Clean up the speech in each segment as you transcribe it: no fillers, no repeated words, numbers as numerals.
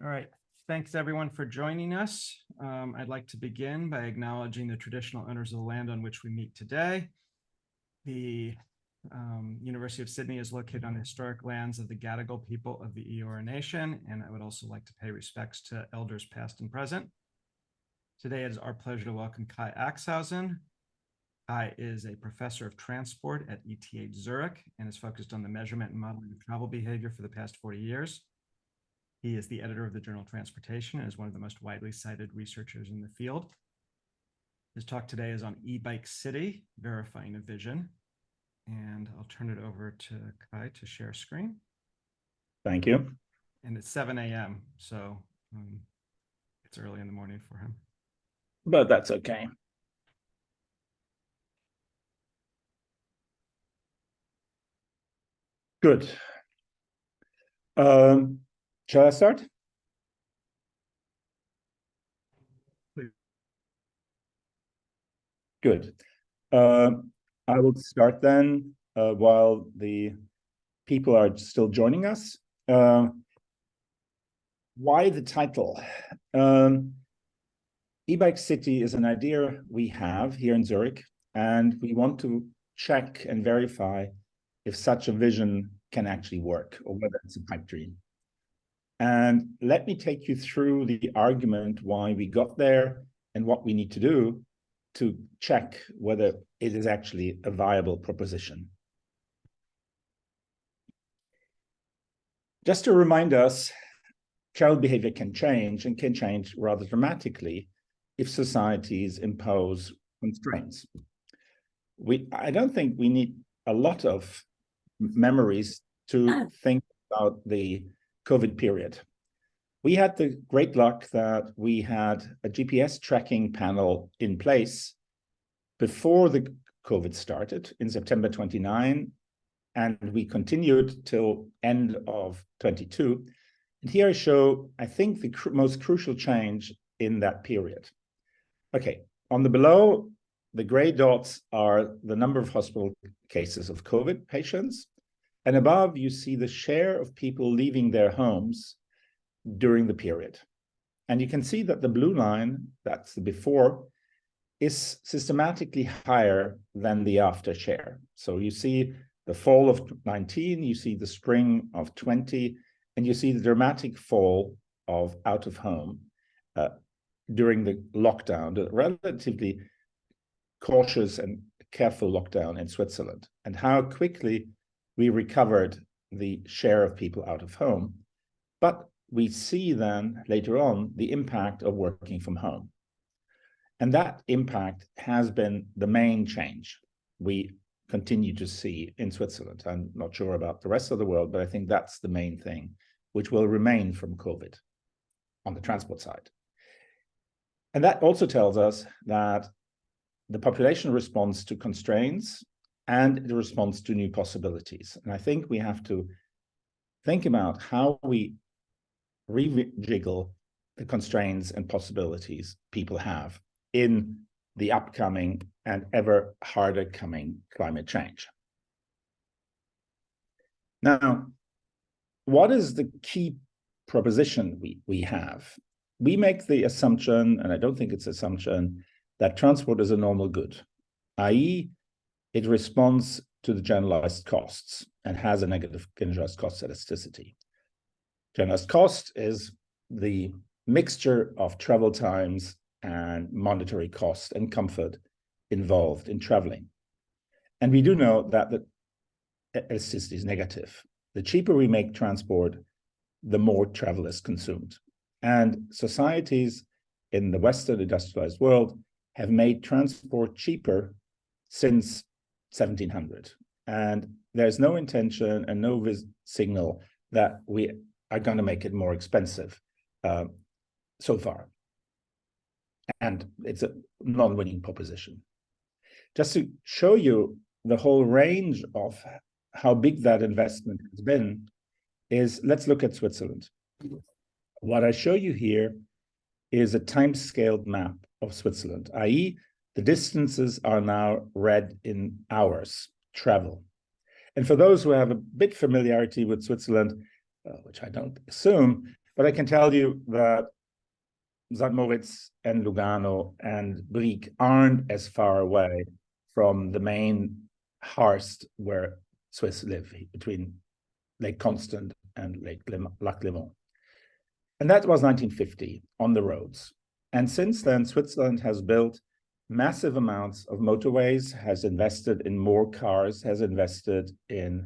All right. Thanks, everyone, for joining us. I'd like to begin by acknowledging the traditional owners of the land on which we meet today. The University of Sydney is located on the historic lands of the Gadigal people of the Eora Nation, and I would also like to pay respects to elders past and present. Today, it is our pleasure to welcome Kay Axhausen. Kay is a professor of transport at ETH Zürich and is focused on the measurement and modeling of travel behavior for the past 40 years. He is the editor of the journal Transportation and is one of the most widely cited researchers in the field. His talk today is on e-bike city, verifying a vision. And I'll turn it over to Kay to share screen. Thank you. And it's 7 a.m., so it's early in the morning for him. But that's okay. Good. Shall I start? Please. Good. I will start then while the people are still joining us. Why the title? E-bike city is an idea we have here in Zurich, and we want to check and verify if such a vision can actually work or whether it's a pipe dream. And let me take you through the argument why we got there and what we need to do to check whether it is actually a viable proposition. Just to remind us, travel behavior can change and can change rather dramatically if societies impose constraints. I don't think we need a lot of memories to think about the COVID period. We had the great luck that we had a GPS tracking panel in place before the COVID started in September 29, and we continued till end of 22. And here I show, I think, the most crucial change in that period. Okay, on the below, the gray dots are the number of hospital cases of COVID patients. And above, you see the share of people leaving their homes during the period. And you can see that the blue line, that's the before, is systematically higher than the after share. So you see the fall of 19, you see the spring of 20, and you see the dramatic fall of out of home during the lockdown, the relatively cautious and careful lockdown in Switzerland, and how quickly we recovered the share of people out of home. But we see then later on the impact of working from home. And that impact has been the main change we continue to see in Switzerland. I'm not sure about the rest of the world, but I think that's the main thing which will remain from COVID on the transport side. And that also tells us that the population responds to constraints and it responds to new possibilities. And I think we have to think about how we rejiggle the constraints and possibilities people have in the upcoming and ever harder coming climate change. Now, what is the key proposition we have? We make the assumption, and I don't think it's assumption, that transport is a normal good, i.e., it responds to the generalized costs and has a negative generalized cost elasticity. Generalized cost is the mixture of travel times and monetary cost and comfort involved in traveling. And we do know that the elasticity is negative. The cheaper we make transport, the more travel is consumed. And societies in the Western industrialized world have made transport cheaper since 1700. And there's no intention and no signal that we are going to make it more expensive so far. And it's a non-winning proposition. Just to show you the whole range of how big that investment has been is, let's look at Switzerland. What I show you here is a time-scaled map of Switzerland, i.e., the distances are now read in hours travel. And for those who have a bit familiarity with Switzerland, which I don't assume, But I can tell you that St. Moritz and Lugano and Brieg aren't as far away from the main Harst where Swiss live, between Lake Constant and Lac Léman. And that was 1950 on the roads. And since then, Switzerland has built massive amounts of motorways, has invested in more cars, has invested in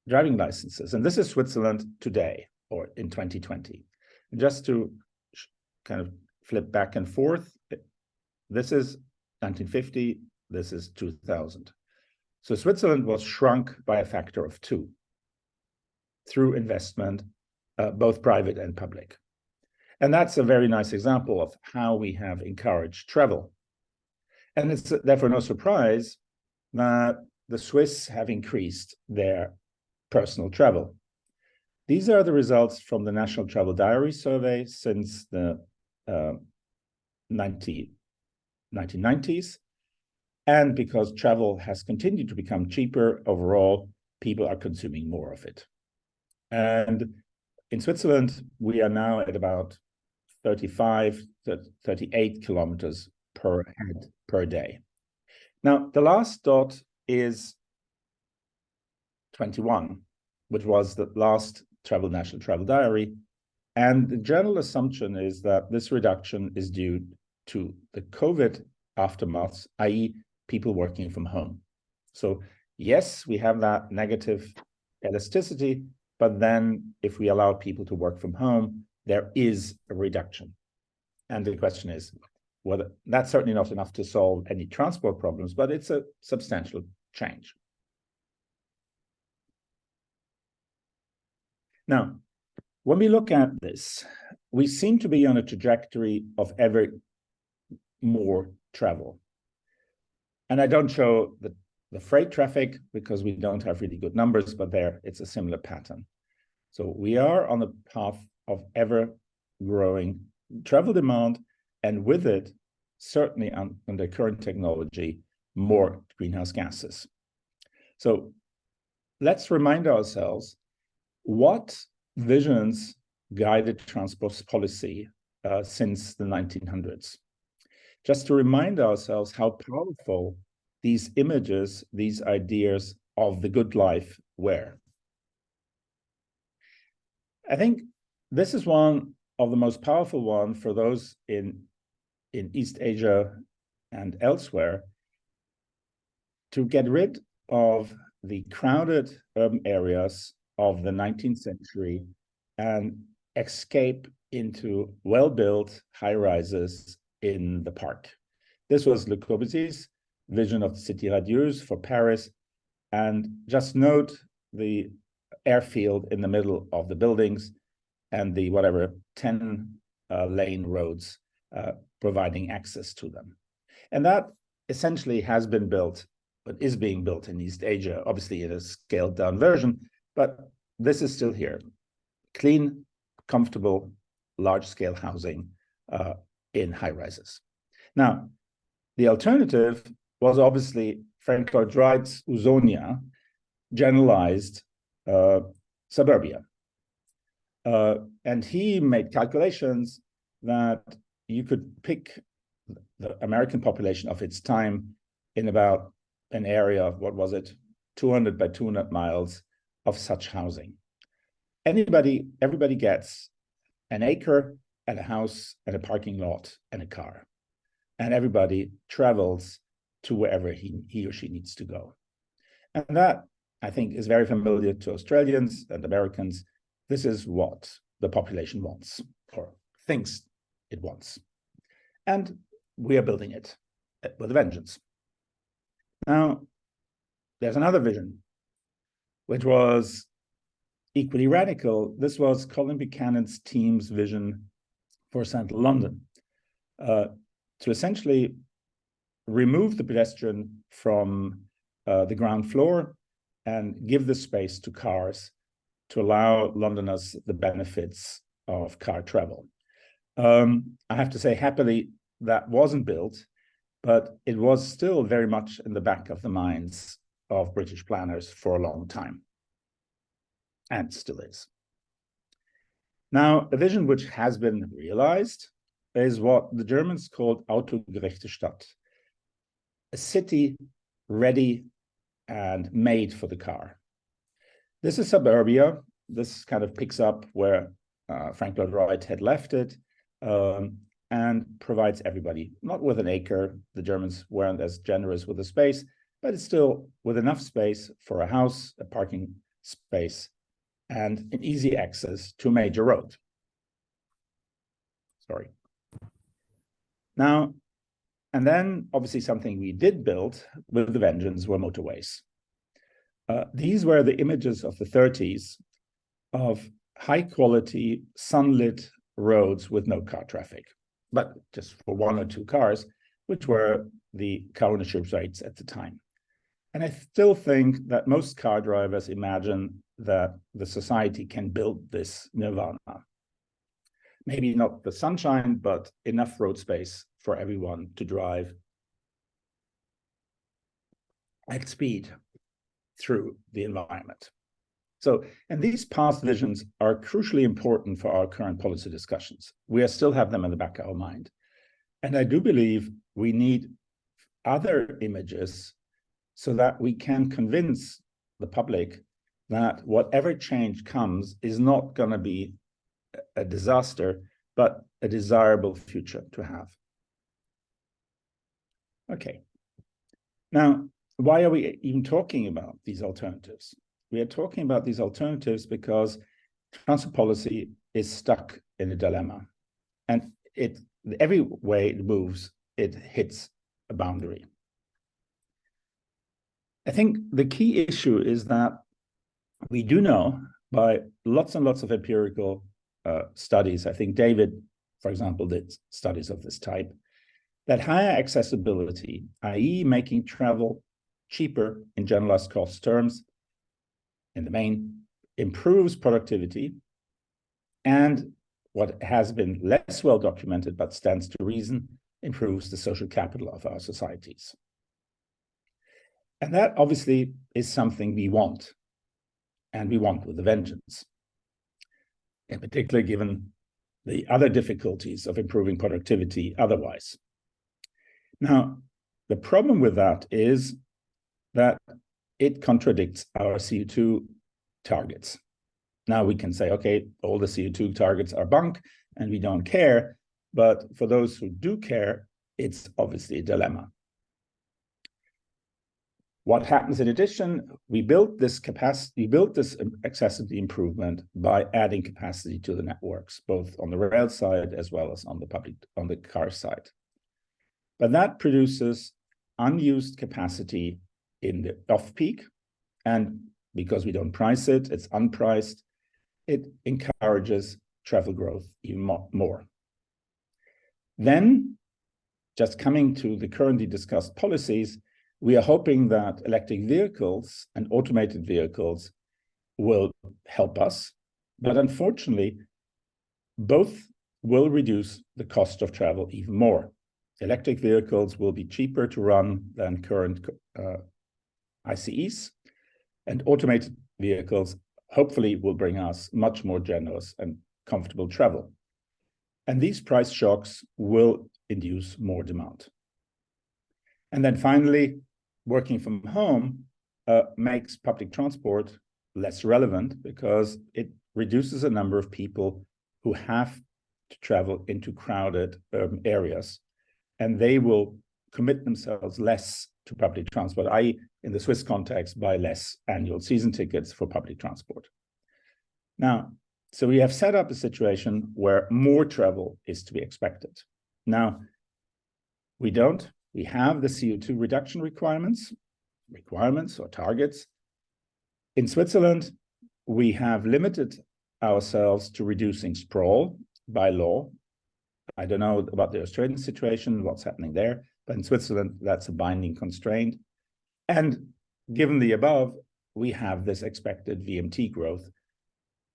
driving licenses. And this is Switzerland today, or in 2020. And just to kind of flip back and forth, this is 1950, this is 2000. So Switzerland was shrunk by a factor of 2 through investment, both private and public. And that's a very nice example of how we have encouraged travel. And it's therefore no surprise that the Swiss have increased their personal travel. These are the results from the National Travel Diary Survey since the 1990s. And because travel has continued to become cheaper overall, people are consuming more of it. And in Switzerland, we are now at about 35 to 38 kilometers per head per day. Now, the last dot is 21, which was the last National Travel Diary. And the general assumption is that this reduction is due to the COVID aftermaths, i.e., people working from home. So yes, we have that negative elasticity, but then if we allow people to work from home, there is a reduction. And the question is, whether that's certainly not enough to solve any transport problems, but it's a substantial change. Now, when we look at this, we seem to be on a trajectory of ever more travel. And I don't show the freight traffic because we don't have really good numbers, but there it's a similar pattern. So we are on the path of ever growing travel demand, and with it, certainly under current technology, more greenhouse gases. So let's remind ourselves what visions guided transport policy since the 1900s. Just to remind ourselves how powerful these images, these ideas of the good life were. I think this is one of the most powerful ones for those in East Asia and elsewhere, to get rid of the crowded urban areas of the 19th century and escape into well-built high-rises in the park. This was Le Corbusier's vision of the city radieuse for Paris. And just note the airfield in the middle of the buildings and the 10 lane roads providing access to them. And that essentially has been built, but is being built in East Asia, obviously in a scaled down version, but this is still here. Clean, comfortable, large scale housing in high rises. Now, the alternative was obviously Frank Lloyd Wright's Usonia, generalized suburbia. And he made calculations that you could pick the American population of its time in about an area of, 200 by 200 miles of such housing. Everybody gets an acre and a house and a parking lot and a car. And everybody travels to wherever he or she needs to go. And that, I think, is very familiar to Australians and Americans. This is what the population wants, or thinks it wants. And we are building it with a vengeance. Now, there's another vision, which was equally radical. This was Colin Buchanan's team's vision for Central London, to essentially remove the pedestrian from the ground floor and give the space to cars to allow Londoners the benefits of car travel. I have to say, happily, that wasn't built, but it was still very much in the back of the minds of British planners for a long time, and still is. Now, a vision which has been realized is what the Germans called autogerechte Stadt, a city ready and made for the car. This is suburbia. This kind of picks up where Frank Lloyd Wright had left it, and provides everybody, not with an acre. The Germans weren't as generous with the space, but it's still with enough space for a house, a parking space, and an easy access to a major road. Sorry. Now, and then obviously something we did build with the vengeance were motorways. These were the images of the 30s of high quality sunlit roads with no car traffic, but just for one or two cars, which were the car ownership rates at the time. And I still think that most car drivers imagine that the society can build this nirvana. Maybe not the sunshine, but enough road space for everyone to drive at speed through the environment. So, and these past visions are crucially important for our current policy discussions. We still have them in the back of our mind. And I do believe we need other images so that we can convince the public that whatever change comes is not going to be a disaster, but a desirable future to have. Okay. Now, why are we even talking about these alternatives? We are talking about these alternatives because transport policy is stuck in a dilemma. And every way it moves, it hits a boundary. I think the key issue is that we do know by lots and lots of empirical studies, I think David, for example, did studies of this type, that higher accessibility, i.e. making travel cheaper in generalized cost terms, in the main, improves productivity, and what has been less well documented but stands to reason, improves the social capital of our societies. And that obviously is something we want, and we want with a vengeance. In particular, given the other difficulties of improving productivity otherwise. Now, the problem with that is that it contradicts our CO2 targets. Now we can say, okay, all the CO2 targets are bunk and we don't care, but for those who do care, it's obviously a dilemma. What happens in addition? We built this accessibility improvement by adding capacity to the networks, both on the rail side as well as on the car side. But that produces unused capacity in the off-peak, and because we don't price it, it's unpriced, it encourages travel growth even more. Then, just coming to the currently discussed policies, we are hoping that electric vehicles and automated vehicles will help us, but unfortunately, both will reduce the cost of travel even more. Electric vehicles will be cheaper to run than current ICEs, and automated vehicles hopefully will bring us much more generous and comfortable travel. And these price shocks will induce more demand. And then finally, working from home makes public transport less relevant because it reduces the number of people who have to travel into crowded urban areas, and they will commit themselves less to public transport, i.e. in the Swiss context, buy less annual season tickets for public transport. Now, so we have set up a situation where more travel is to be expected. Now, we have the CO2 reduction requirements or targets. In Switzerland, we have limited ourselves to reducing sprawl by law. I don't know about the Australian situation, what's happening there, but in Switzerland, that's a binding constraint. And given the above, we have this expected VMT growth,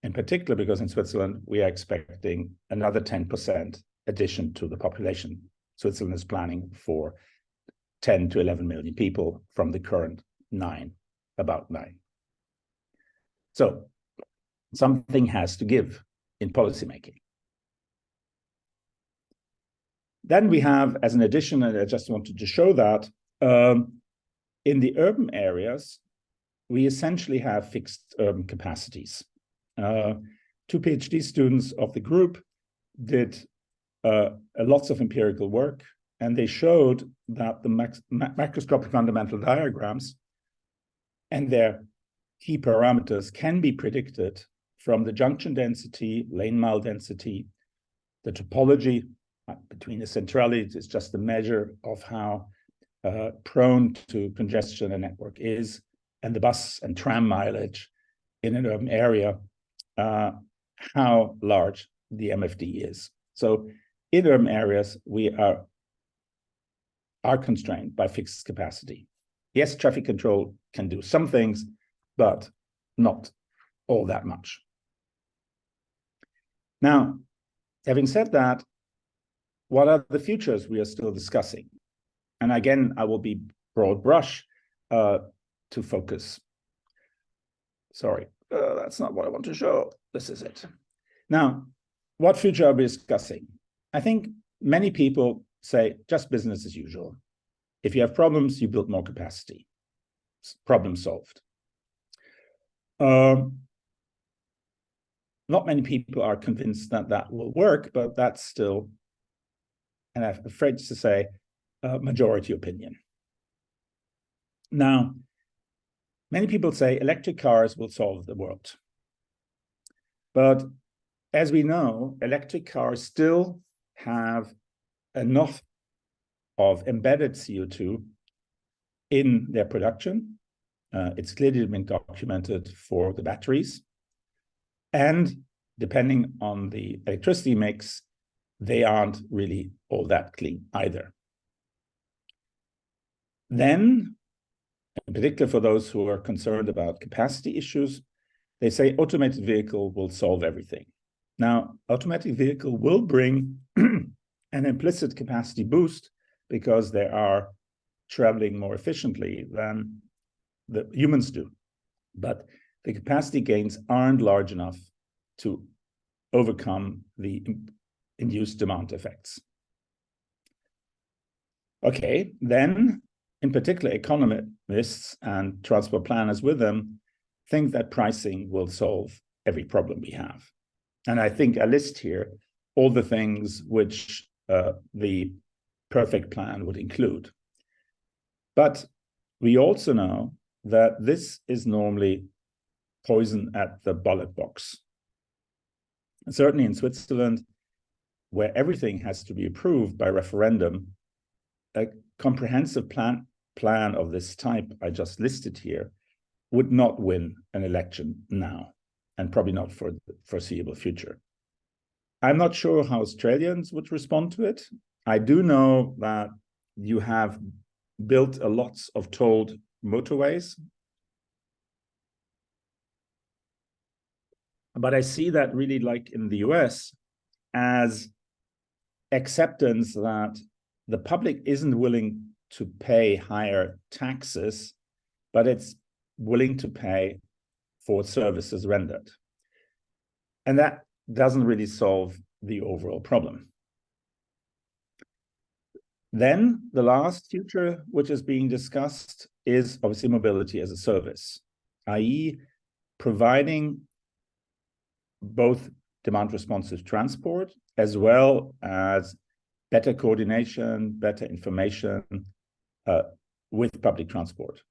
in particular because in Switzerland, we are expecting another 10% addition to the population. Switzerland is planning for 10 to 11 million people from the current about 9. So something has to give. in policymaking. Then we have, as an addition, and I just wanted to show that, in the urban areas, we essentially have fixed urban capacities. Two PhD students of the group did lots of empirical work, and they showed that the macroscopic fundamental diagrams and their key parameters can be predicted from the junction density, lane mile density, the topology between the centralities is just a measure of how prone to congestion a network is, and the bus and tram mileage in an urban area, how large the MFD is. So in urban areas, we are constrained by fixed capacity. Yes, traffic control can do some things, but not all that much. Now, having said that, what are the futures we are still discussing? And again, I will be broad brush to focus. Sorry, that's not what I want to show. This is it. Now, what future are we discussing? I think many people say just business as usual. If you have problems, you build more capacity. Problem solved. Not many people are convinced that that will work, but that's still, and I'm afraid to say, majority opinion. Now, many people say electric cars will solve the world. But as we know, electric cars still have enough of embedded CO2 in their production. It's clearly been documented for the batteries. And depending on the electricity mix, they aren't really all that clean either. Then, in particular for those who are concerned about capacity issues, they say automated vehicle will solve everything. Now, automatic vehicle will bring an implicit capacity boost because they are traveling more efficiently than the humans do. But the capacity gains aren't large enough to overcome the induced demand effects. Okay, then in particular, economists and transport planners with them think that pricing will solve every problem we have. And I think I list here all the things which the perfect plan would include. But we also know that this is normally poison at the ballot box. And certainly in Switzerland, where everything has to be approved by referendum, a comprehensive plan of this type I just listed here would not win an election now, and probably not for the foreseeable future. I'm not sure how Australians would respond to it. I do know that you have built a lot of tolled motorways, but I see that really, like in the US, as acceptance that the public isn't willing to pay higher taxes, but it's willing to pay for services rendered. And that doesn't really solve the overall problem. Then the last future which is being discussed is obviously mobility as a service, i.e. providing both demand responsive transport as well as better coordination, better information with public transport.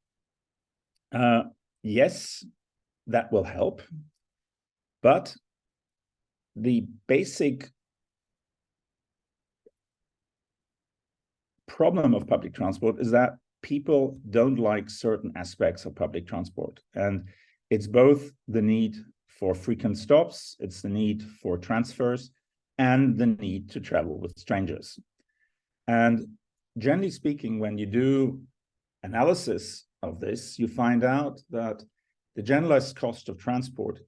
Yes, that will help, but the basic problem of public transport is that people don't like certain aspects of public transport. And it's both the need for frequent stops, it's the need for transfers, and the need to travel with strangers. And generally speaking, when you do analysis of this, you find out that the generalized cost of transport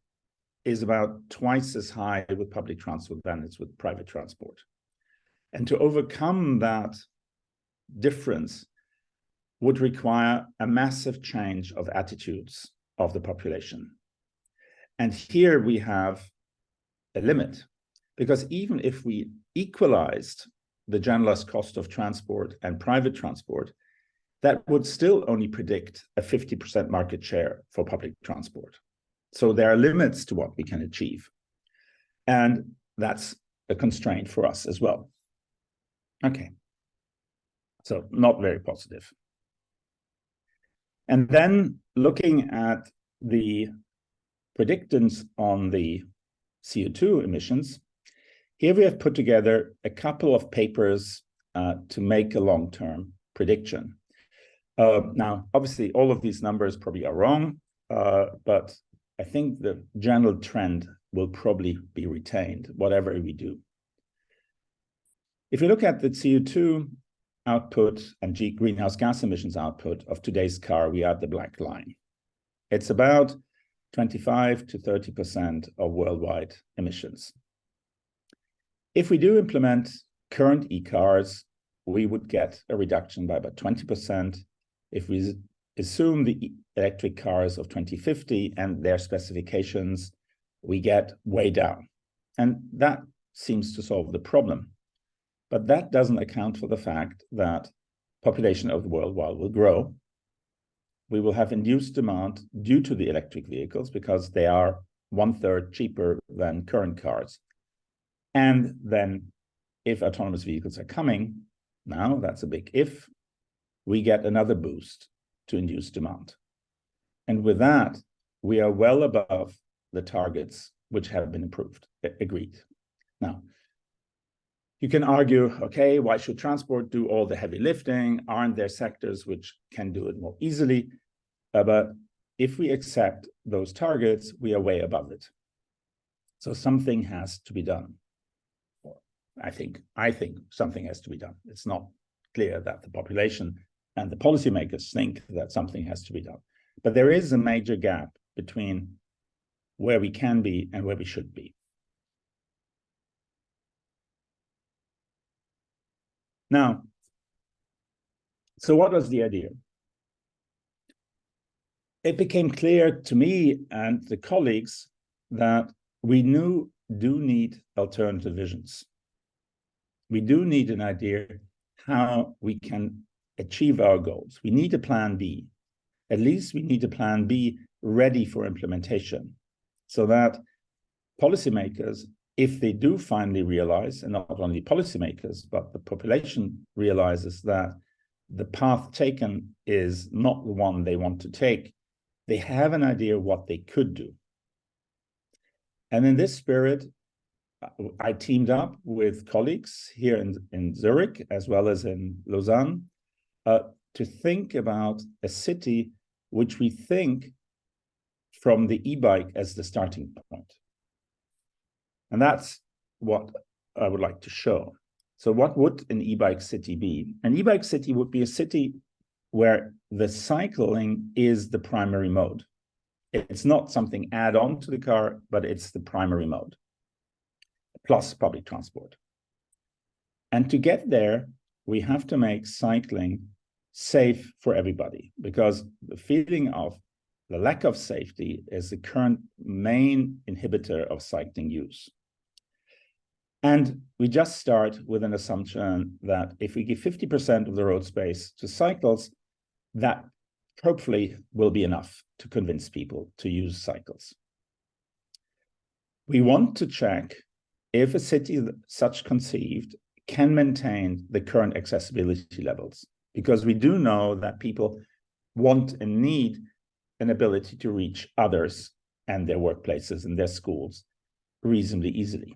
is about twice as high with public transport than it's with private transport. And to overcome that difference would require a massive change of attitudes of the population. And here we have a limit, because even if we equalized the generalized cost of transport and private transport, that would still only predict a 50% market share for public transport. So there are limits to what we can achieve. And that's a constraint for us as well. Okay. So not very positive. And then looking at the predictance on the CO2 emissions, here we have put together a couple of papers to make a long-term prediction. Now, obviously, all of these numbers probably are wrong, but I think the general trend will probably be retained, whatever we do. If you look at the CO2 output and greenhouse gas emissions output of today's car, we are the black line. It's about 25 to 30% of worldwide emissions. If we do implement current e-cars, we would get a reduction by about 20%. If we assume the electric cars of 2050 and their specifications, we get way down. And that seems to solve the problem. But that doesn't account for the fact that population of the world will grow. We will have induced demand due to the electric vehicles because they are 1/3 cheaper than current cars. And then if autonomous vehicles are coming, now that's a big if, we get another boost to induce demand. And with that, we are well above the targets which have been agreed. Now, you can argue, okay, why should transport do all the heavy lifting? Aren't there sectors which can do it more easily? But if we accept those targets, we are way above it. So something has to be done. I think something has to be done. It's not clear that the population and the policymakers think that something has to be done. But there is a major gap between where we can be and where we should be. Now, so what was the idea? It became clear to me and the colleagues that we do need alternative visions. We do need an idea how we can achieve our goals. We need a plan B. At least we need a plan B ready for implementation so that policymakers, if they do finally realize, and not only policymakers, but the population realizes that the path taken is not the one they want to take, they have an idea what they could do. And in this spirit, I teamed up with colleagues here in Zurich, as well as in Lausanne, to think about a city which we think from the e-bike as the starting point. And that's what I would like to show. So what would an e-bike city be? An e-bike city would be a city where the cycling is the primary mode. It's not something add-on to the car, but it's the primary mode, plus public transport. And to get there, we have to make cycling safe for everybody, because the feeling of the lack of safety is the current main inhibitor of cycling use. And we just start with an assumption that if we give 50% of the road space to cycles, that hopefully will be enough to convince people to use cycles. We want to check if a city such conceived can maintain the current accessibility levels, because we do know that people want and need an ability to reach others and their workplaces and their schools reasonably easily.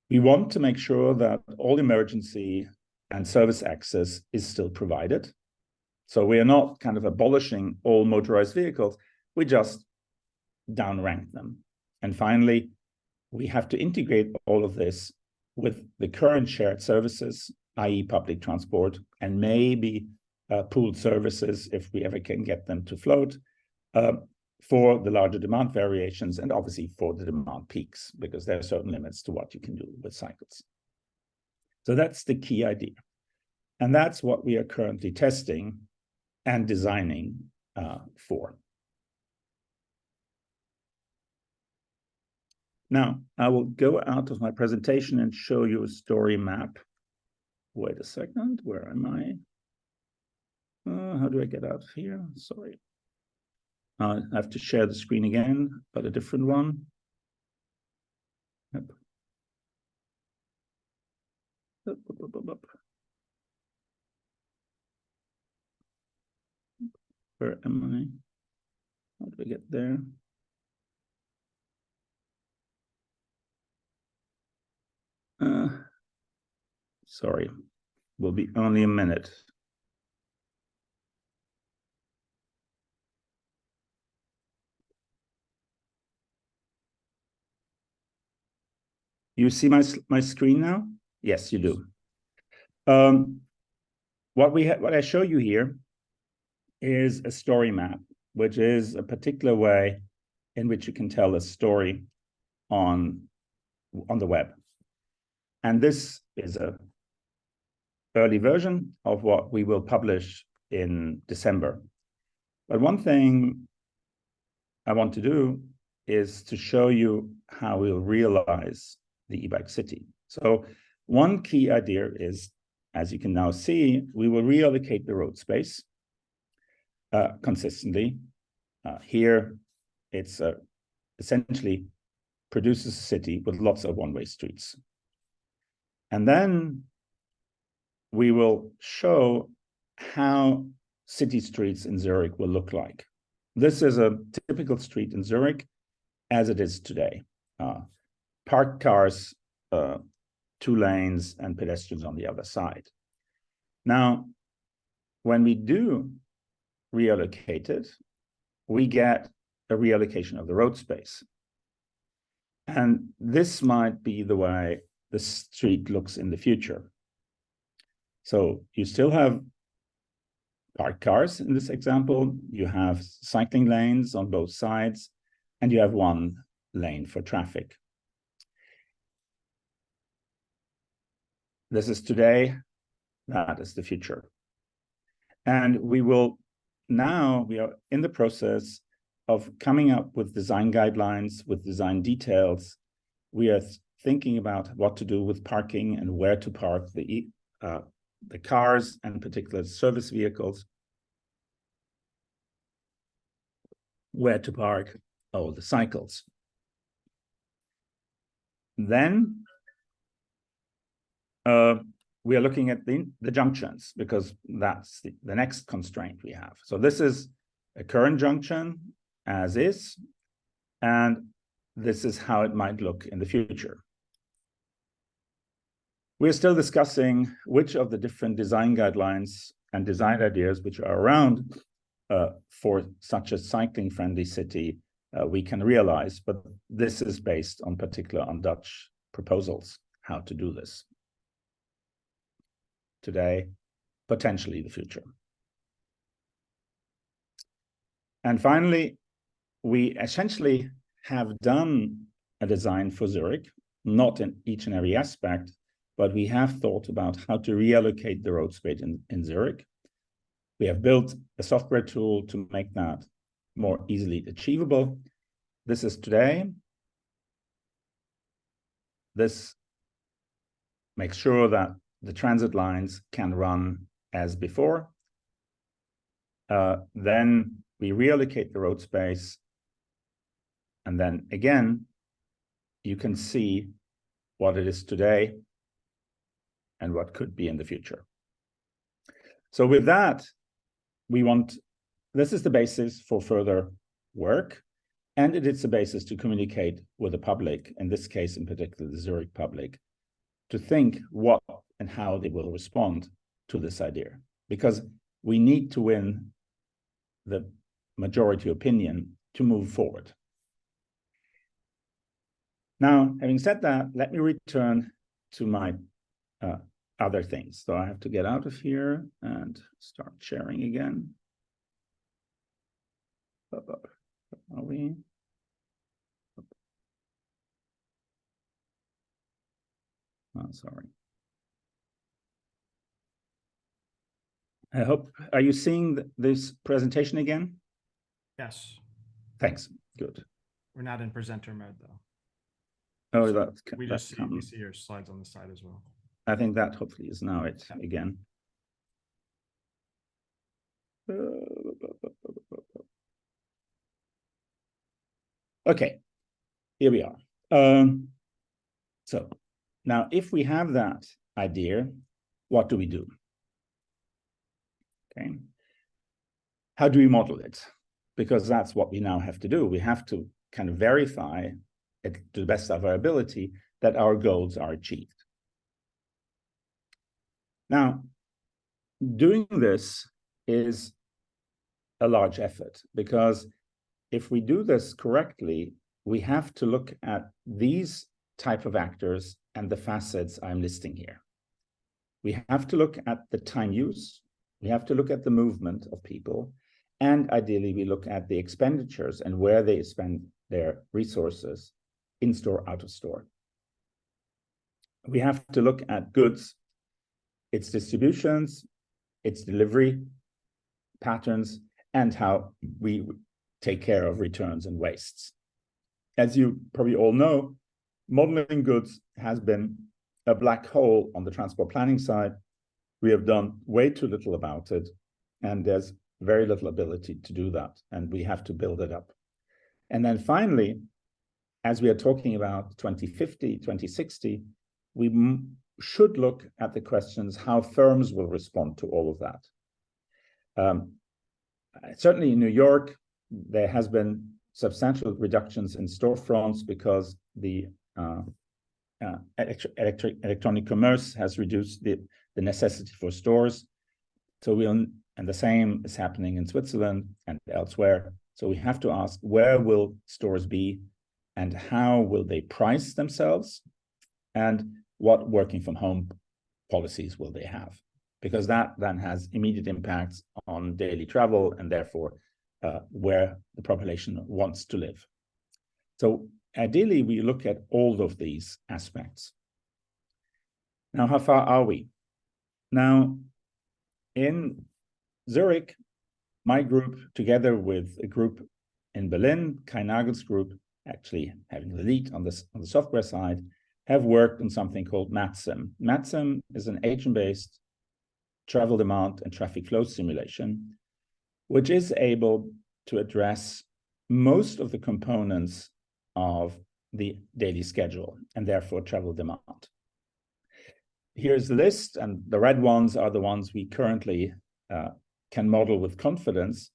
We want to make sure that all emergency and service access is still provided. So we are not kind of abolishing all motorized vehicles, we just downrank them. And finally, we have to integrate all of this with the current shared services, i.e. public transport, and maybe pooled services if we ever can get them to float, for the larger demand variations and obviously for the demand peaks, because there are certain limits to what you can do with cycles. So that's the key idea. And that's what we are currently testing and designing for. Now, I will go out of my presentation and show you a story map. Wait a second, where am I? How do I get out of here? Sorry. I have to share the screen again, but a different one. Yep. Up, up, up, up, up. Where am I? How do I get there? Sorry, will be only a minute. You see my screen now? Yes, you do. What I show you here is a story map, which is a particular way in which you can tell a story on the web. And this is a early version of what we will publish in December. But one thing I want to do is to show you how we'll realize the e-bike city. So one key idea is, as you can now see, we will reallocate the road space consistently. Here, it's essentially produces a city with lots of one-way streets. And then we will show how city streets in Zurich will look like. This is a typical street in Zurich as it is today. Parked cars, 2 lanes, and pedestrians on the other side. Now, when we do reallocate it, we get a reallocation of the road space. And this might be the way the street looks in the future. So you still have parked cars in this example, you have cycling lanes on both sides, and you have 1 lane for traffic. This is today, that is the future. And we are in the process of coming up with design guidelines, with design details. We are thinking about what to do with parking and where to park the cars and particular service vehicles, where to park all the cycles. Then we are looking at the junctions, because that's the next constraint we have. So this is a current junction as is, and this is how it might look in the future. We're still discussing which of the different design guidelines and design ideas which are around for such a cycling-friendly city we can realize, but this is based on Dutch proposals, how to do this. Today, potentially the future. And finally, we essentially have done a design for Zurich, not in each and every aspect, but we have thought about how to reallocate the road space in Zurich. We have built a software tool to make that more easily achievable. This is today. This makes sure that the transit lines can run as before. Then we reallocate the road space. And then again, you can see what it is today and what could be in the future. So with that, this is the basis for further work, and it is the basis to communicate with the public, in this case, in particular, the Zurich public, to think what and how they will respond to this idea, because we need to win the majority opinion to move forward. Now, having said that, let me return to my other things. So I have to get out of here and start sharing again. Are we? Oh, sorry. I hope, are you seeing this presentation again? Yes. Thanks, good. We're not in presenter mode though. Oh, that's We just see, we see your slides on the side as well. I think that hopefully is now it again. Okay, here we are. So now if we have that idea, what do we do? Okay. How do we model it? Because that's what we now have to do. We have to kind of verify it to the best of our ability that our goals are achieved. Now, doing this is a large effort because if we do this correctly, we have to look at these type of actors and the facets I'm listing here. We have to look at the time use. We have to look at the movement of people. And ideally, we look at the expenditures and where they spend their resources in store, out of store. We have to look at goods, its distributions, its delivery patterns, and how we take care of returns and wastes. As you probably all know, modeling goods has been a black hole on the transport planning side. We have done way too little about it, and there's very little ability to do that, and we have to build it up. And then finally, as we are talking about 2050, 2060, we should look at the questions how firms will respond to all of that. Certainly in New York, there has been substantial reductions in storefronts because the electronic commerce has reduced the necessity for stores. So and the same is happening in Switzerland and elsewhere. So we have to ask, where will stores be and how will they price themselves? And what working from home policies will they have? Because that then has immediate impacts on daily travel and therefore where the population wants to live. So ideally, we look at all of these aspects. Now, how far are we? Now, in Zurich, my group, together with a group in Berlin, Kai Nagel's group, actually having the lead on the software side, have worked on something called MATSIM. MATSIM is an agent-based travel demand and traffic flow simulation, which is able to address most of the components of the daily schedule and therefore travel demand. Here's the list, and the red ones are the ones we currently can model with confidence,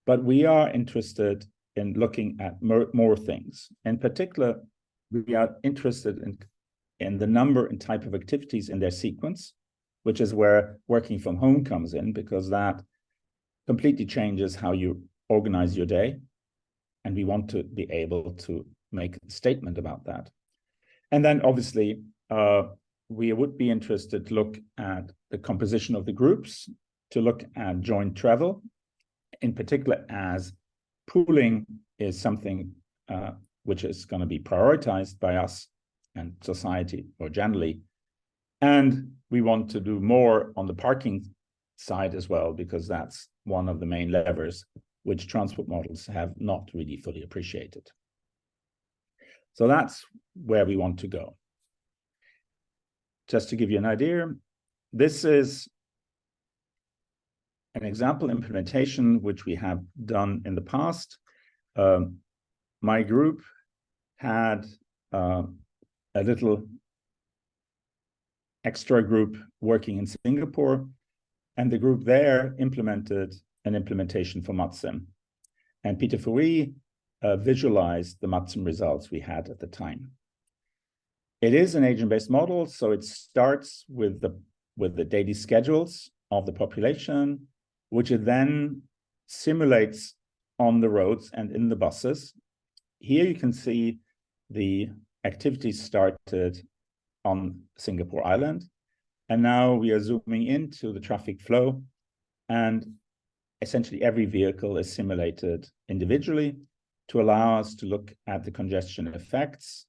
but we are interested in looking at more things. In particular, we are interested in the number and type of activities in their sequence, which is where working from home comes in, because that completely changes how you organize your day. And we want to be able to make a statement about that. And then obviously, we would be interested to look at the composition of the groups, to look at joint travel, in particular as pooling is something which is going to be prioritized by us and society more generally. And we want to do more on the parking side as well, because that's one of the main levers which transport models have not really fully appreciated. So that's where we want to go. Just to give you an idea, this is an example implementation which we have done in the past. My group had a little extra group working in Singapore, and the group there implemented an implementation for MATSIM. And Peter Fourie visualized the MATSIM results we had at the time. It is an agent-based model, so it starts with the daily schedules of the population, which it then simulates on the roads and in the buses. Here you can see the activities started on Singapore Island. And now we are zooming into the traffic flow, and essentially every vehicle is simulated individually to allow us to look at the congestion effects.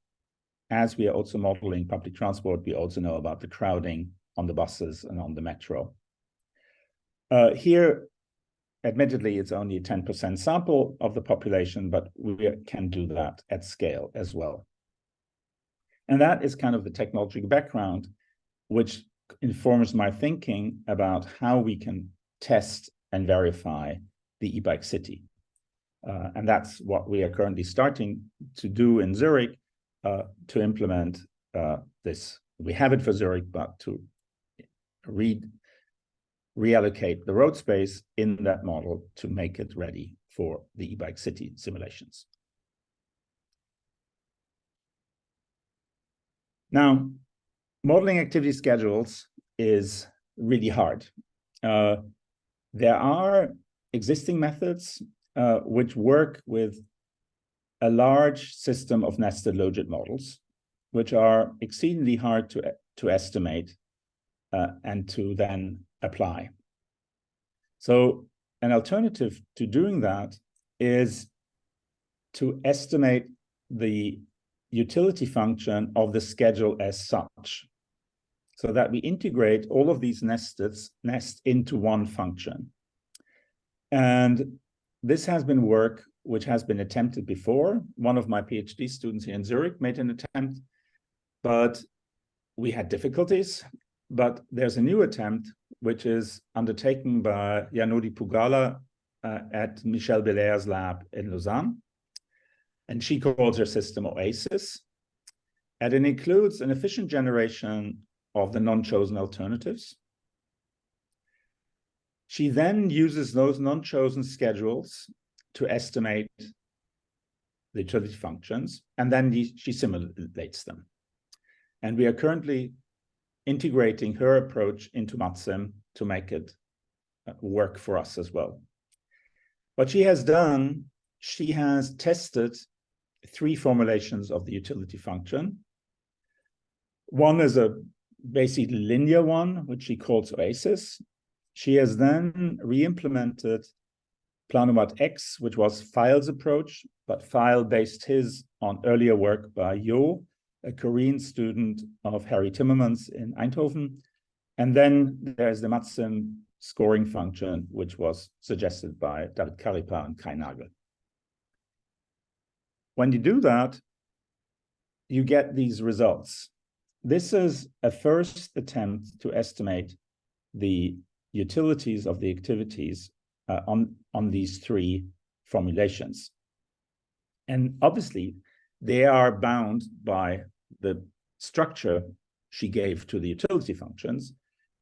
As we are also modeling public transport, we also know about the crowding on the buses and on the metro. Here, admittedly, it's only a 10% sample of the population, but we can do that at scale as well. And that is kind of the technological background, which informs my thinking about how we can test and verify the e-bike city. And that's what we are currently starting to do in Zurich to implement this. We have it for Zurich, but to reallocate the road space in that model to make it ready for the e-bike city simulations. Now, modeling activity schedules is really hard. There are existing methods which work with a large system of nested logit models, which are exceedingly hard to estimate and to then apply. So an alternative to doing that is to estimate the utility function of the schedule as such, so that we integrate all of these nests into one function. And this has been work which has been attempted before. One of my PhD students here in Zurich made an attempt, but we had difficulties. But there's a new attempt, which is undertaken by Yanodi Pugala at Michel Belaire's lab in Lausanne. And she calls her system OASIS. And it includes an efficient generation of the non-chosen alternatives. She then uses those non-chosen schedules to estimate the utility functions, and then she simulates them. And we are currently integrating her approach into MATSIM to make it work for us as well. What she has done, she has tested 3 formulations of the utility function. One is a basically linear one, which she calls OASIS. She has then re-implemented Planomat X, which was File's approach, but File based his on earlier work by Jo, a Korean student of Harry Timmermans in Eindhoven. And then there's the MATSIM scoring function, which was suggested by David Karipa and Kai Nagel. When you do that, you get these results. This is a first attempt to estimate the utilities of the activities on these 3 formulations. And obviously, they are bound by the structure she gave to the utility functions,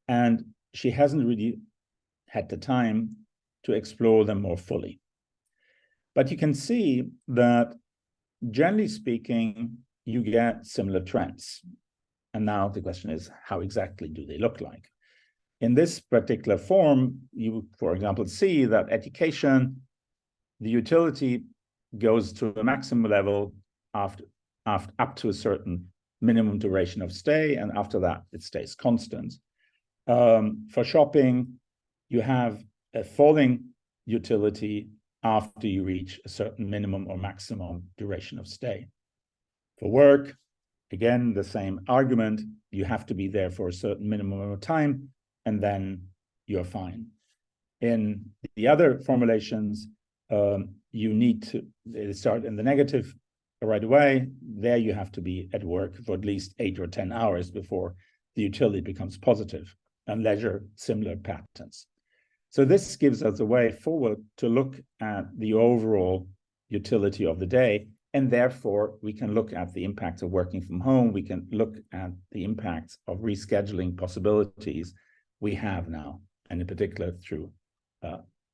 and she hasn't really had the time to explore them more fully. But you can see that, generally speaking, you get similar trends. And now the question is, how exactly do they look like? In this particular form, you, for example, see that education, the utility goes to a maximum level up to a certain minimum duration of stay, and after that, it stays constant. For shopping, you have a falling utility after you reach a certain minimum or maximum duration of stay. For work, again, the same argument. You have to be there for a certain minimum of time, and then you're fine. In the other formulations, you need to start in the negative right away. There you have to be at work for at least 8 or 10 hours before the utility becomes positive, and leisure, similar patterns. So this gives us a way forward to look at the overall utility of the day, and therefore we can look at the impacts of working from home. We can look at the impacts of rescheduling possibilities we have now, and in particular through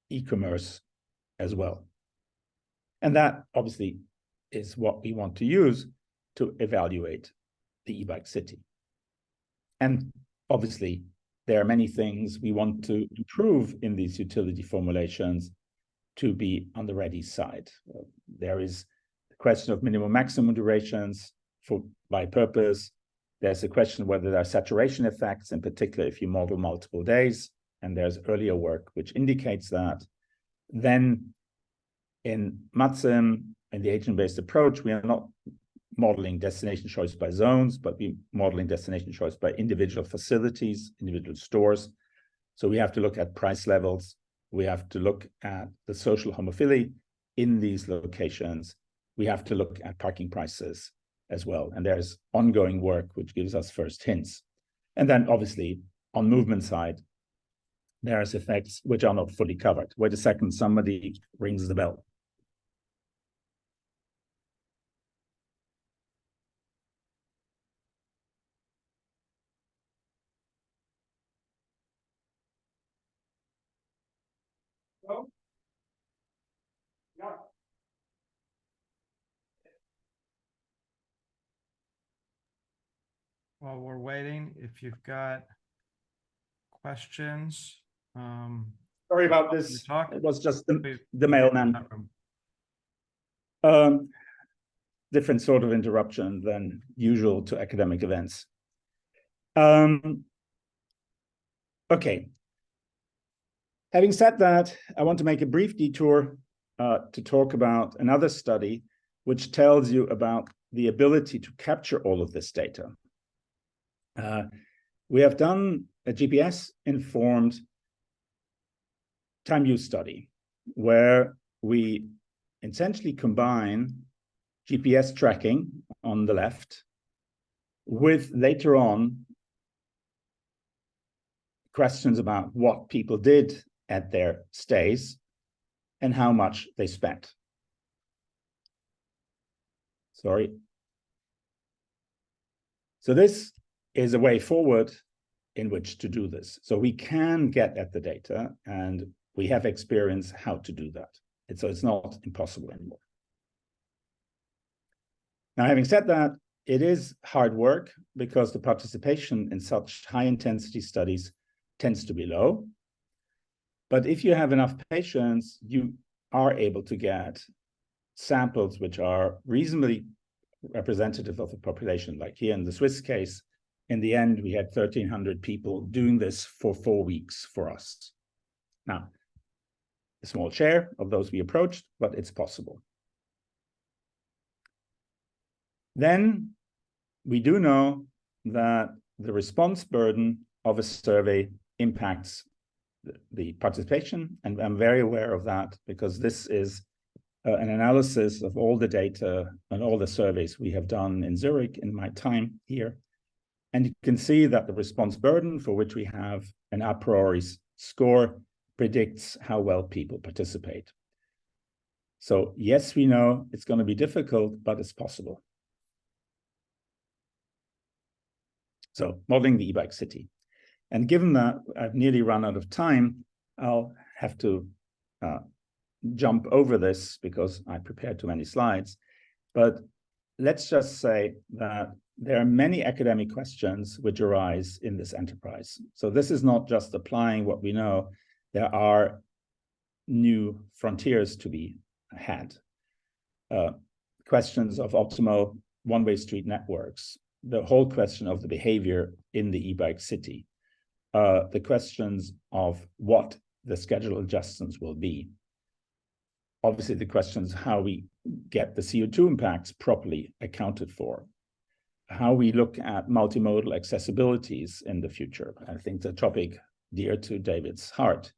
e-commerce as well. And that obviously is what we want to use to evaluate the e-bike city. And obviously, there are many things we want to improve in these utility formulations to be on the ready side. There is the question of minimum maximum durations by purpose. There's a question whether there are saturation effects, in particular if you model multiple days, and there's earlier work which indicates that. Then in MATSIM, in the agent-based approach, we are not modeling destination choice by zones, but we're modeling destination choice by individual facilities, individual stores. So we have to look at price levels. We have to look at the social homophily in these locations. We have to look at parking prices as well. And there's ongoing work which gives us first hints. And then obviously on movement side, there's effects which are not fully covered. Wait a second, somebody rings the bell. Oh, yeah. While we're waiting, if you've got questions. Sorry about this. It was just the mailman. Different sort of interruption than usual to academic events. Okay. Having said that, I want to make a brief detour to talk about another study which tells you about the ability to capture all of this data. We have done a GPS-informed time use study where we essentially combine GPS tracking on the left with later on questions about what people did at their stays and how much they spent. Sorry. So this is a way forward in which to do this. So we can get at the data and we have experience how to do that. And so it's not impossible anymore. Now, having said that, it is hard work because the participation in such high intensity studies tends to be low. But if you have enough patients, you are able to get samples which are reasonably representative of the population. Like here in the Swiss case, in the end, we had 1,300 people doing this for 4 weeks for us. Now, a small share of those we approached, but it's possible. Then we do know that the response burden of a survey impacts the participation, and I'm very aware of that because this is an analysis of all the data and all the surveys we have done in Zurich in my time here. And you can see that the response burden, for which we have an a priori score, predicts how well people participate. So yes, we know it's going to be difficult, but it's possible. So modeling the e-bike city. And given that I've nearly run out of time, I'll have to jump over this because I prepared too many slides. But let's just say that there are many academic questions which arise in this enterprise. So this is not just applying what we know. There are new frontiers to be had. Questions of optimal one-way street networks, the whole question of the behavior in the e-bike city, the questions of what the schedule adjustments will be. Obviously, the questions how we get the CO2 impacts properly accounted for, how we look at multimodal accessibilities in the future. I think the topic dear to David's heart.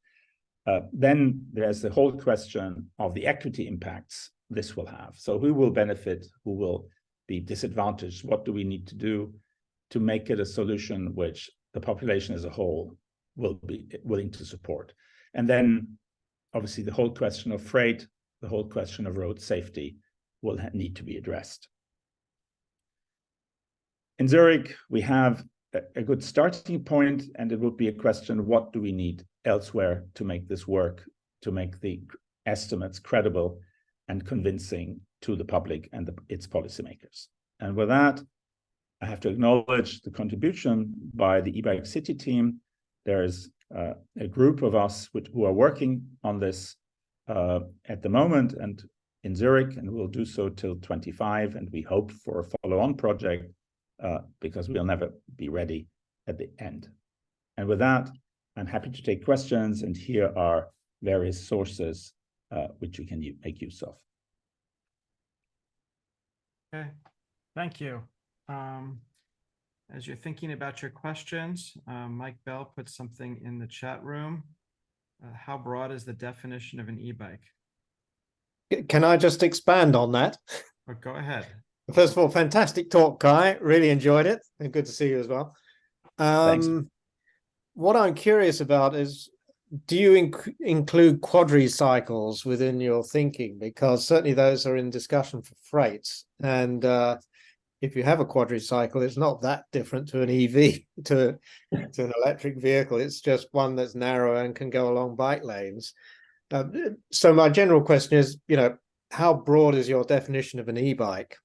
Then there's the whole question of the equity impacts this will have. So who will benefit, who will be disadvantaged? What do we need to do to make it a solution which the population as a whole will be willing to support? And then obviously the whole question of freight, the whole question of road safety will need to be addressed. In Zurich, we have a good starting point, and it would be a question, what do we need elsewhere to make this work, to make the estimates credible and convincing to the public and its policymakers? And with that, I have to acknowledge the contribution by the e-bike city team. There is a group of us who are working on this at the moment and in Zurich, and we'll do so till 25, and we hope for a follow-on project because we'll never be ready at the end. And with that, I'm happy to take questions, and here are various sources which you can make use of. Okay, thank you. As you're thinking about your questions, Mike Bell put something in the chat room. How broad is the definition of an e-bike? Can I just expand on that? Or go ahead. First of all, fantastic talk, Kai. Really enjoyed it, and good to see you as well. Thanks. What I'm curious about is, do you include quadricycles within your thinking? Because certainly those are in discussion for freights. And if you have a quadricycle, it's not that different to an EV, to an electric vehicle. It's just one that's narrow and can go along bike lanes. So my general question is, how broad is your definition of an e-bike?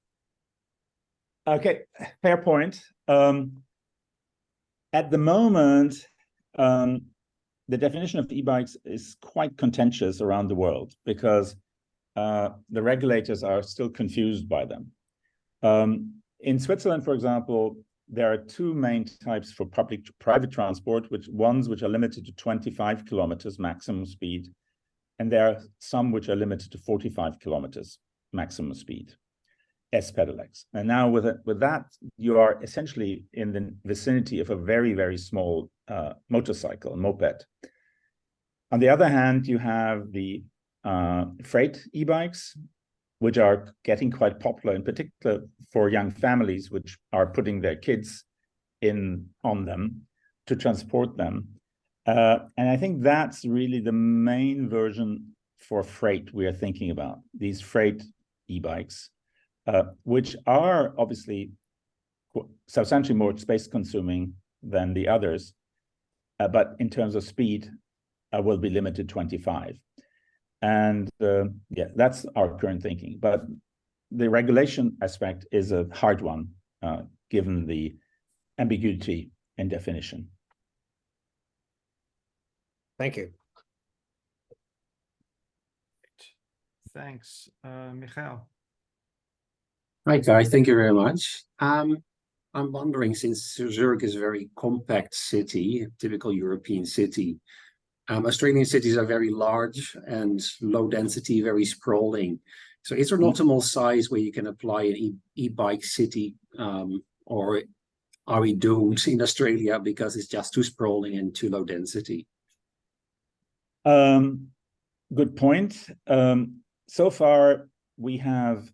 Okay, fair point. At the moment, the definition of e-bikes is quite contentious around the world because the regulators are still confused by them. In Switzerland, for example, there are two main types for public-private transport, which are limited to 25 kilometers maximum speed, and there are some which are limited to 45 kilometers maximum speed. S-pedelecs. And now with that, you are essentially in the vicinity of a very, very small motorcycle, moped. On the other hand, you have the freight e-bikes, which are getting quite popular, in particular for young families, which are putting their kids on them to transport them. And I think that's really the main version for freight we are thinking about, these freight e-bikes. Which are obviously substantially more space consuming than the others, but in terms of speed, will be limited to 25. And yeah, that's our current thinking. But the regulation aspect is a hard one, given the ambiguity in definition. Thank you. Thanks, Michael. Hi, Kai. Thank you very much. I'm wondering, since Zurich is a very compact city, typical European city, Australian cities are very large and low density, very sprawling. So is there an optimal size where you can apply an e-bike city, or are we doomed in Australia because it's just too sprawling and too low density? Good point. So far, we have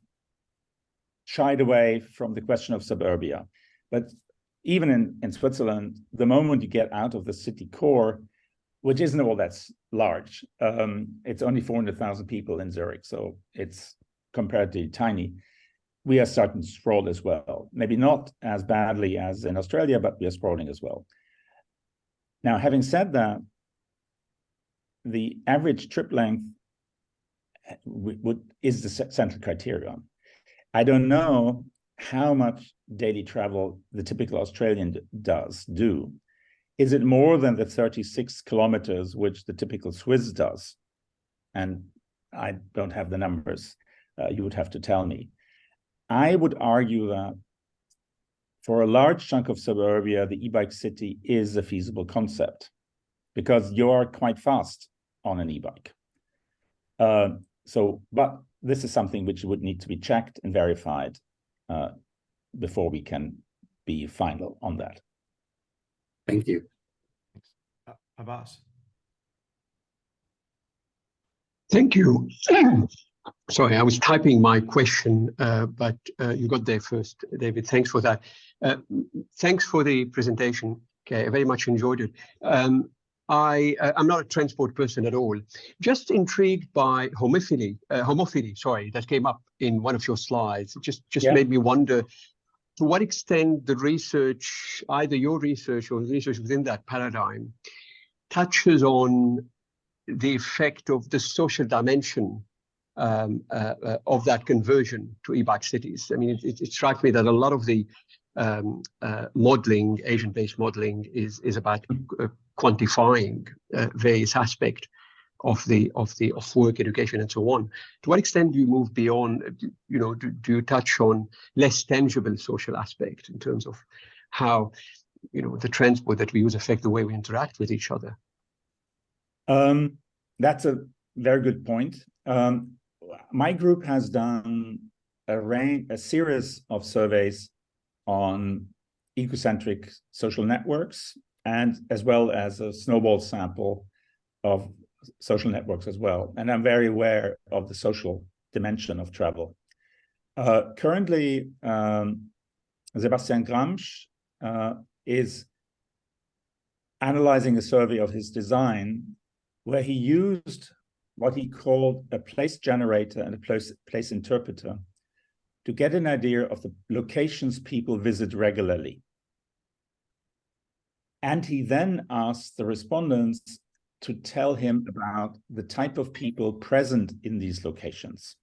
shied away from the question of suburbia. But even in Switzerland, the moment you get out of the city core, which isn't all that large, it's only 400,000 people in Zurich, so it's comparatively tiny. We are starting to sprawl as well. Maybe not as badly as in Australia, but we are sprawling as well. Now, having said that, the average trip length is the central criterion. I don't know how much daily travel the typical Australian do. Is it more than the 36 kilometers which the typical Swiss does? And I don't have the numbers. You would have to tell me. I would argue that for a large chunk of suburbia, the e-bike city is a feasible concept because you're quite fast on an e-bike. But this is something which would need to be checked and verified before we can be final on that. Thank you. Abbas. Thank you. Sorry, I was typing my question, but you got there first, David. Thanks for that. Thanks for the presentation. Okay, I very much enjoyed it. I'm not a transport person at all. Just intrigued by homophily, sorry, that came up in one of your slides. It just made me wonder to what extent the research, either your research or research within that paradigm, touches on the effect of the social dimension of that conversion to e-bike cities. I mean, it strikes me that a lot of the modeling, Asian-based modeling, is about quantifying various aspects of work, education, and so on. To what extent do you move beyond? Do you touch on less tangible social aspects in terms of how the transport that we use affect the way we interact with each other? That's a very good point. My group has done a series of surveys on ecocentric social networks, and as well as a snowball sample of social networks as well. And I'm very aware of the social dimension of travel. Currently, Sebastian Gramsch is analyzing a survey of his design where he used what he called a place generator and a place interpreter to get an idea of the locations people visit regularly. And he then asked the respondents to tell him about the type of people present in these locations.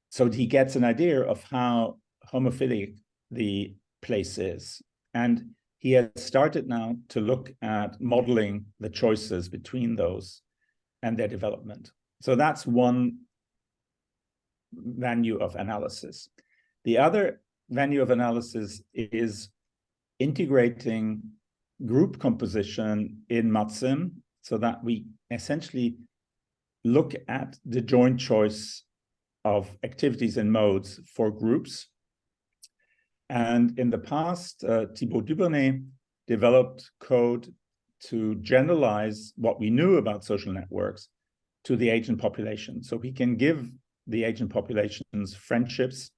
So he gets an idea of how homophilic the place is. And he has started now to look at modeling the choices between those and their development. So that's one venue of analysis. The other venue of analysis is integrating group composition in MatSim so that we essentially look at the joint choice of activities and modes for groups. And in the past, Thibaut Duvernay developed code to generalize what we knew about social networks to the agent population. So we can give the agent populations friendships,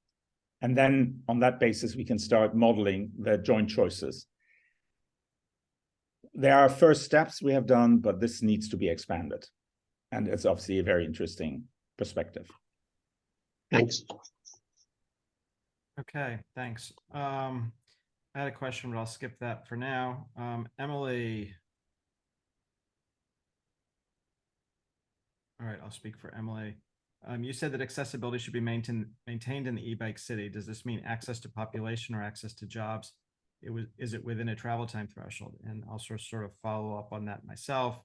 and then on that basis, we can start modeling the joint choices. There are first steps we have done, but this needs to be expanded. And it's obviously a very interesting perspective. Thanks. Okay, thanks. I had a question, but I'll skip that for now. Emily. All right, I'll speak for Emily. You said that accessibility should be maintained in the e-bike city. Does this mean access to population or access to jobs? Is it within a travel time threshold? And I'll sort of follow up on that myself.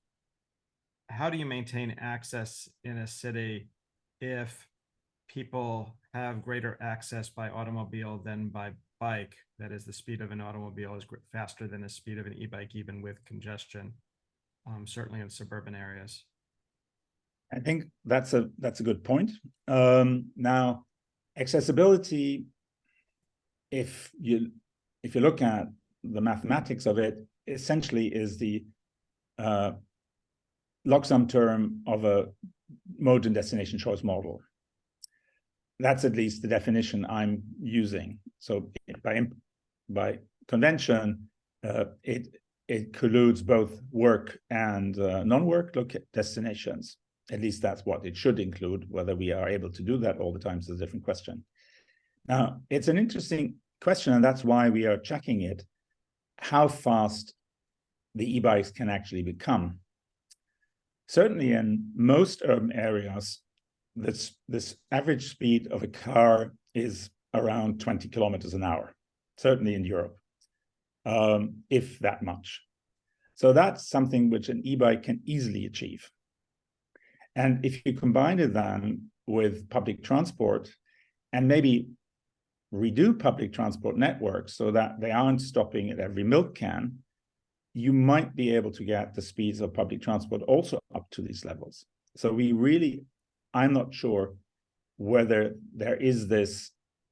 How do you maintain access in a city if people have greater access by automobile than by bike? That is, the speed of an automobile is faster than the speed of an e-bike, even with congestion, certainly in suburban areas. I think that's a good point. Now, accessibility, if you look at the mathematics of it, essentially is the log-sum term of a mode and destination choice model. That's at least the definition I'm using. So by convention, it colludes both work and non-work destinations. At least that's what it should include. Whether we are able to do that all the time is a different question. Now, it's an interesting question, and that's why we are checking it, how fast the e-bikes can actually become. Certainly in most urban areas, this average speed of a car is around 20 kilometers an hour, certainly in Europe, if that much. So that's something which an e-bike can easily achieve. And if you combine it then with public transport and maybe redo public transport networks so that they aren't stopping at every milk can, you might be able to get the speeds of public transport also up to these levels. So I'm not sure whether there is this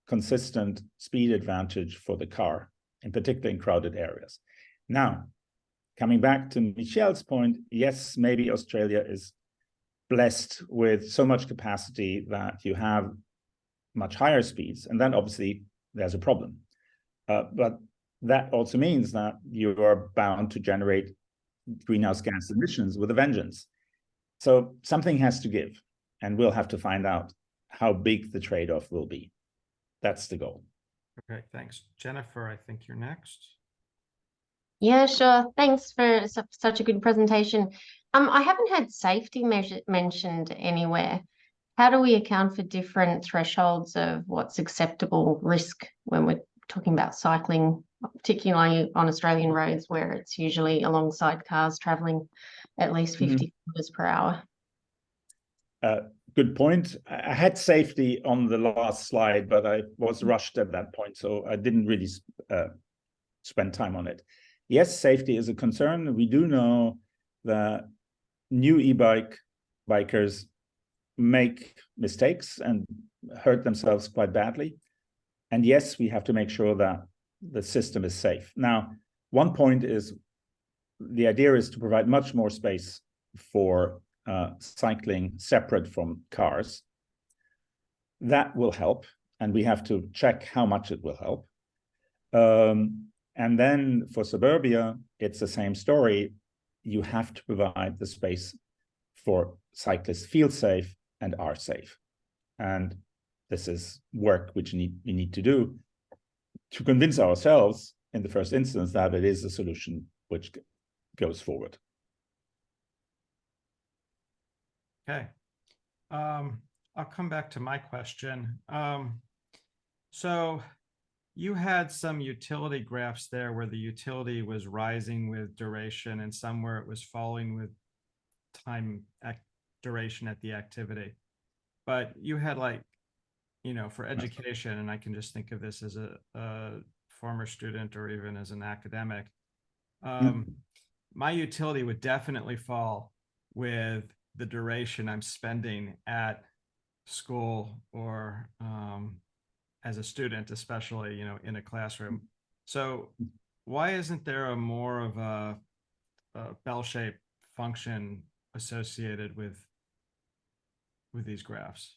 consistent speed advantage for the car, in particular in crowded areas. Now, coming back to Michel's point, yes, maybe Australia is blessed with so much capacity that you have much higher speeds, and then obviously there's a problem. But that also means that you are bound to generate greenhouse gas emissions with a vengeance. So something has to give, and we'll have to find out how big the trade-off will be. That's the goal. Okay, thanks. Jennifer, I think you're next. Yeah, sure. Thanks for such a good presentation. I haven't had safety mentioned anywhere. How do we account for different thresholds of what's acceptable risk when we're talking about cycling, particularly on Australian roads where it's usually alongside cars travelling at least 50 kilometers per hour? Good point. I had safety on the last slide, but I was rushed at that point, so I didn't really spend time on it. Yes, safety is a concern. We do know that new bikers make mistakes and hurt themselves quite badly. And yes, we have to make sure that the system is safe. Now, one point is the idea is to provide much more space for cycling separate from cars. that will help, and we have to check how much it will help. And then for suburbia, it's the same story. You have to provide the space for cyclists feel safe and are safe. And this is work which we need to do to convince ourselves in the first instance that it is a solution which goes forward. Okay. I'll come back to my question. So you had some utility graphs there where the utility was rising with duration and some where it was falling with time duration at the activity. But you had, like, you know, for education, and I can just think of this as a former student or even as an academic, my utility would definitely fall with the duration I'm spending at school or as a student, especially, you know, in a classroom. So why isn't there a more of a bell-shaped function associated with these graphs?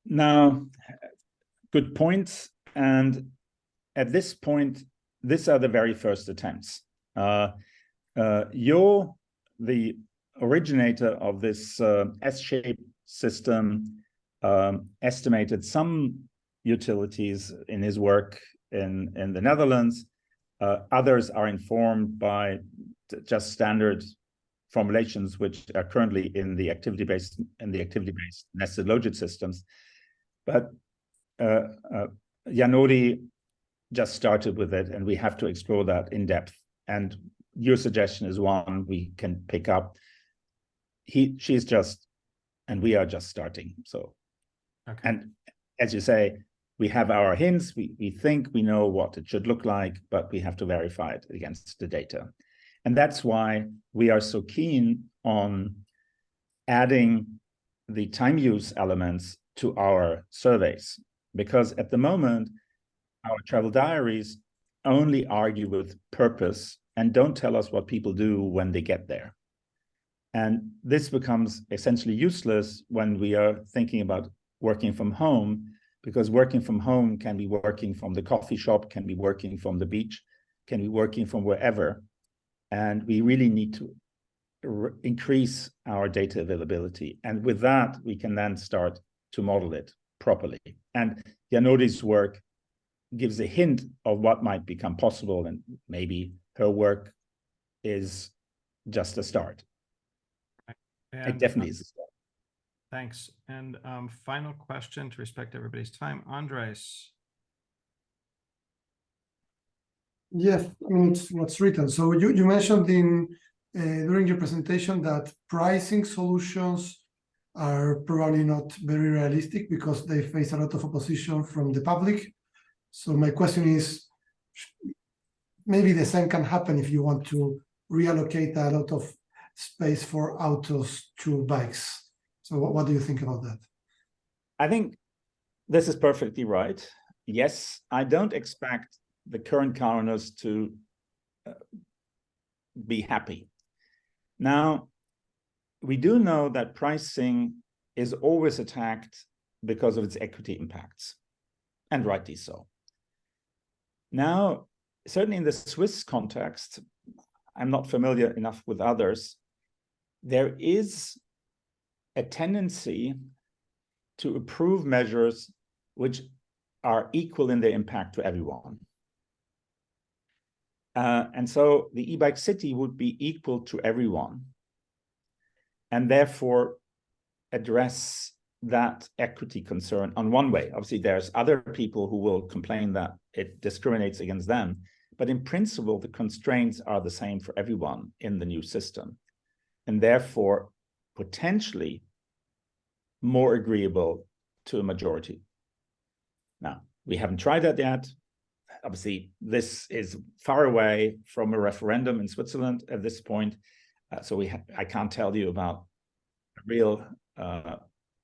Now, good points. And at this point, these are the very first attempts. You're the originator of this S-shaped system, estimated some utilities in his work in the Netherlands. Others are informed by just standard formulations which are currently in the activity-based nested logit systems. But Janodi just started with it, and we have to explore that in depth. And your suggestion is one we can pick up. She's just, and we are just starting. So, okay. And as you say, we have our hints. We think we know what it should look like, but we have to verify it against the data. And that's why we are so keen on adding the time use elements to our surveys, because at the moment, our travel diaries only argue with purpose and don't tell us what people do when they get there. And this becomes essentially useless when we are thinking about working from home, because working from home can be working from the coffee shop, can be working from the beach, can be working from wherever. And we really need to increase our data availability. And with that, we can then start to model it properly. And Janodi's work gives a hint of what might become possible, and maybe her work is just a start. And it definitely is a start. Thanks. And final question to respect everybody's time. Andres. Yes, I mean, it's what's written. So you mentioned during your presentation that pricing solutions are probably not very realistic because they face a lot of opposition from the public. So my question is, maybe the same can happen if you want to reallocate a lot of space for autos to bikes. So what do you think about that? I think this is perfectly right. Yes, I don't expect the current car owners to be happy. Now, we do know that pricing is always attacked because of its equity impacts, and rightly so. Now, certainly in the Swiss context, I'm not familiar enough with others, there is a tendency to approve measures which are equal in their impact to everyone. And so the e-bike city would be equal to everyone, and therefore address that equity concern on one way. Obviously, there's other people who will complain that it discriminates against them, but in principle, the constraints are the same for everyone in the new system, and therefore potentially more agreeable to a majority. Now, we haven't tried that yet. Obviously, this is far away from a referendum in Switzerland at this point, so I can't tell you about a real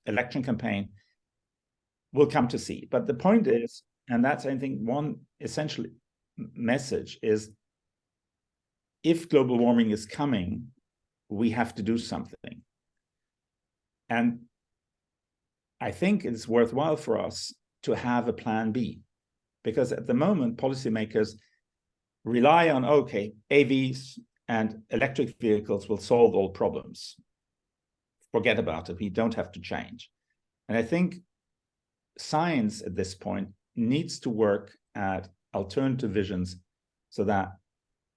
election campaign. We'll come to see. But the point is, and that's, I think, one essential message is, if global warming is coming, we have to do something. And I think it's worthwhile for us to have a plan B, because at the moment, policymakers rely on, okay, AVs and electric vehicles will solve all problems. Forget about it. We don't have to change. And I think science at this point needs to work at alternative visions so that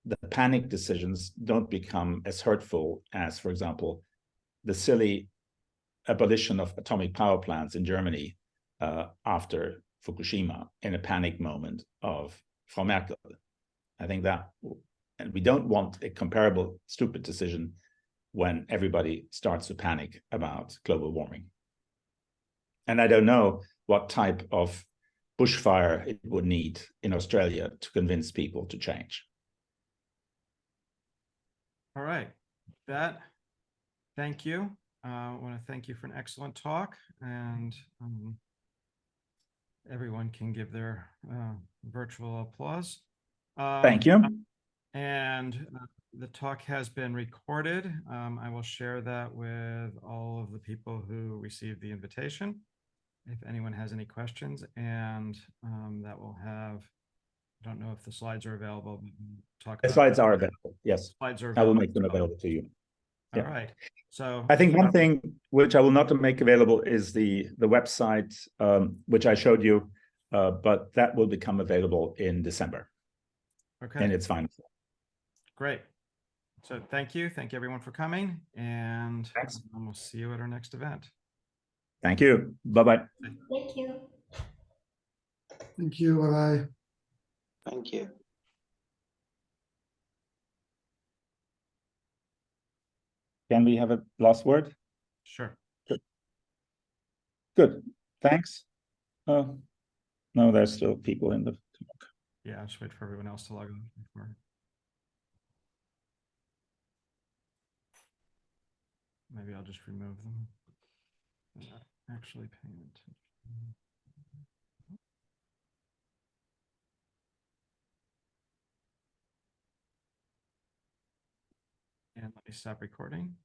the panic decisions don't become as hurtful as, for example, the silly abolition of atomic power plants in Germany after Fukushima in a panic moment of Frau Merkel. I think that, and we don't want a comparable stupid decision when everybody starts to panic about global warming. And I don't know what type of bushfire it would need in Australia to convince people to change. All right. Thank you. I want to thank you for an excellent talk, and everyone can give their virtual applause. Thank you. And the talk has been recorded. I will share that with all of the people who received the invitation, if anyone has any questions, and that will have, I don't know if the slides are available. But we'll talk The about slides that. are available. Yes, Slides are I will available. make them available to you. All Yeah. right. So I think one thing which I will not make available is the website, which I showed you, but that will become available in December. Okay. And it's fine. Great. So thank you. Thank you everyone for coming, and Thanks. we'll see you at our next event. Thank you. Bye-bye. Thank you. Thank you. Bye-bye. Thank you. Can we have a last word? Sure. Good. Thanks. No, there's still people in the talk. Yeah, I'll just wait for everyone else to log on before. Maybe I'll just remove them. I'm not actually paying attention. And let me stop recording.